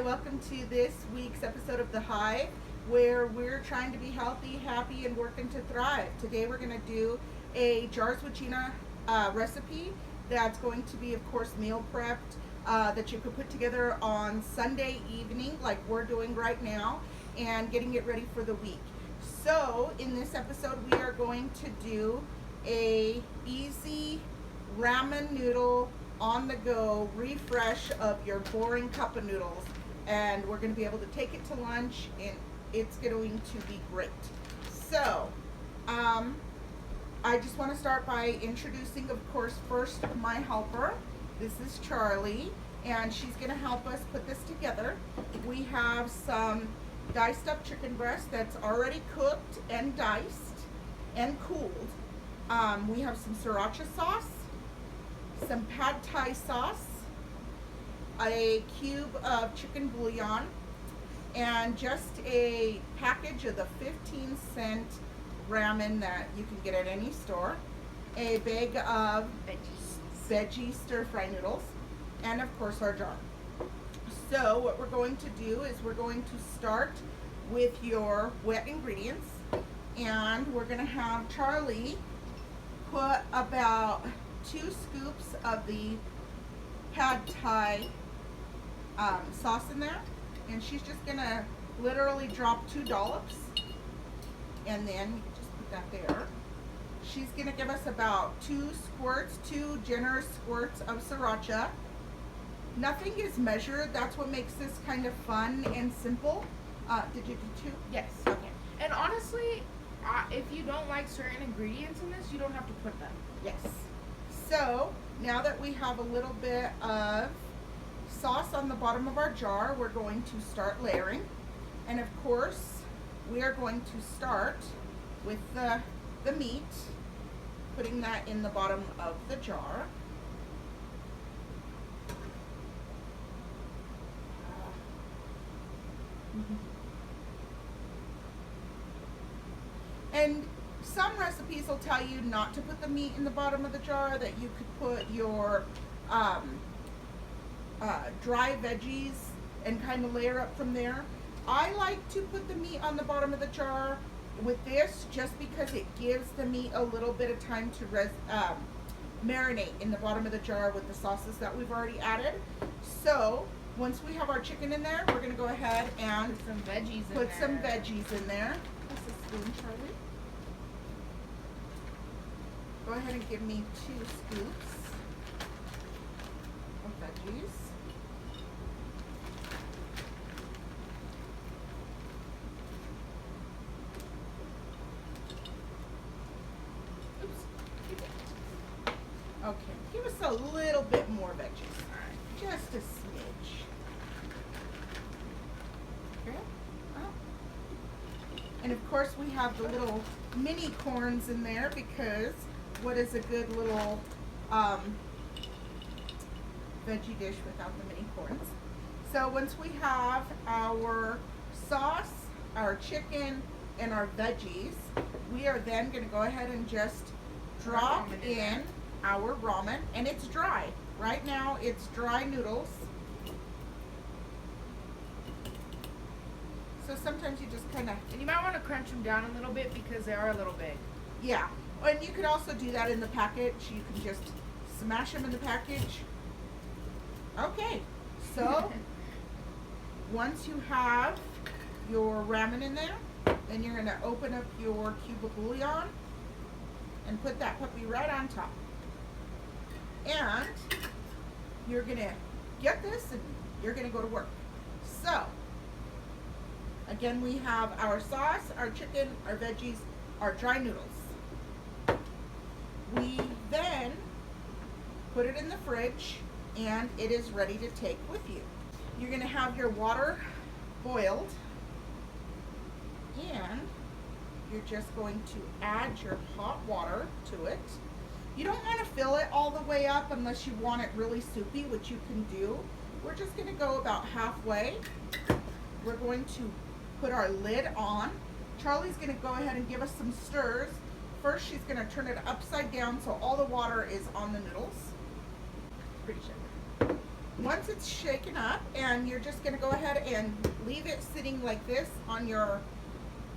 welcome to this week's episode of The Hive, where we're trying to be healthy, happy, and working to thrive. Today we're going to do a Jars with Gina recipe that's going to be, of course, meal prepped that you could put together on Sunday evening like we're doing right now and getting it ready for the week. So in this episode we are going to do a easy ramen noodle on the go refresh of your boring cup of noodles, and we're going to be able to take it to lunch and it's going to be great. So I just want to start by introducing, of course, first my helper. This is Charlie, and she's going to help us put this together. We have some diced up chicken breast that's already cooked and diced and cooled. We have some sriracha sauce, some pad thai sauce, a cube of chicken bouillon, and just a package of the 15-cent ramen that you can get at any store, a bag of veggie stir-fry noodles, and of course our jar. So what we're going to do is we're going to start with your wet ingredients, and we're going to have Charlie put about 2 scoops of the pad thai sauce in there, and she's just gonna literally drop 2 dollops, and then you can just put that there. She's gonna give us about 2 generous squirts of sriracha. Nothing is measured. That's what makes this kind of fun and simple. Did you do 2? Yes. Okay. And honestly, if you don't like certain ingredients in this, you don't have to put them. Yes. So now that we have a little bit of sauce on the bottom of our jar, we're going to start layering. And of course, we are going to start with the meat, putting that in the bottom of the jar. And some recipes will tell you not to put the meat in the bottom of the jar, that you could put your dry veggies and kind of layer up from there. I like to put the meat on the bottom of the jar with this just because it gives the meat a little bit of time to marinate in the bottom of the jar with the sauces that we've already added. So once we have our chicken in there, we're going to go ahead and Put some veggies in there. some veggies in there. That's a spoon, Charlie. Go ahead and give me 2 scoops of veggies. Okay, give us a little bit more veggies. All right, just a smidge. Okay. And of course we have the little mini corns in there, because what is a good little veggie dish without the mini corns? So once we have our sauce, our chicken, and our veggies, we are then going to go ahead and just drop in our ramen, and it's dry. Right now it's dry noodles. So sometimes you just kind of... And you might want to crunch them down a little bit because they are a little big. Yeah, and you could also do that in the package. You can just smash them in the package. Okay, so once you have your ramen in there, then you're going to open up your cube of bouillon and put that puppy right on top. And you're going to get this and you're going to go to work. So again, we have our sauce, our chicken, our veggies, our dry noodles. We then put it in the fridge and it is ready to take with you. You're going to have your water boiled, and you're just going to add your hot water to it. You don't want to fill it all the way up unless you want it really soupy, which you can do. We're just going to go about halfway. We're going to put our lid on. Charlie's going to go ahead and give us some stirs. First, she's going to turn it upside down so all the water is on the noodles. Pretty sure. once it's shaken up, and you're just gonna go ahead and leave it sitting like this on your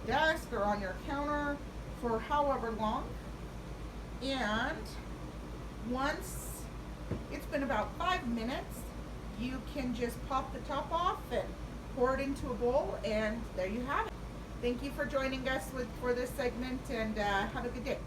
desk or on your counter for however long. And once it's been about 5 minutes, you can just pop the top off and pour it into a bowl, and there you have it. Thank you for joining us for this segment, and have a good day.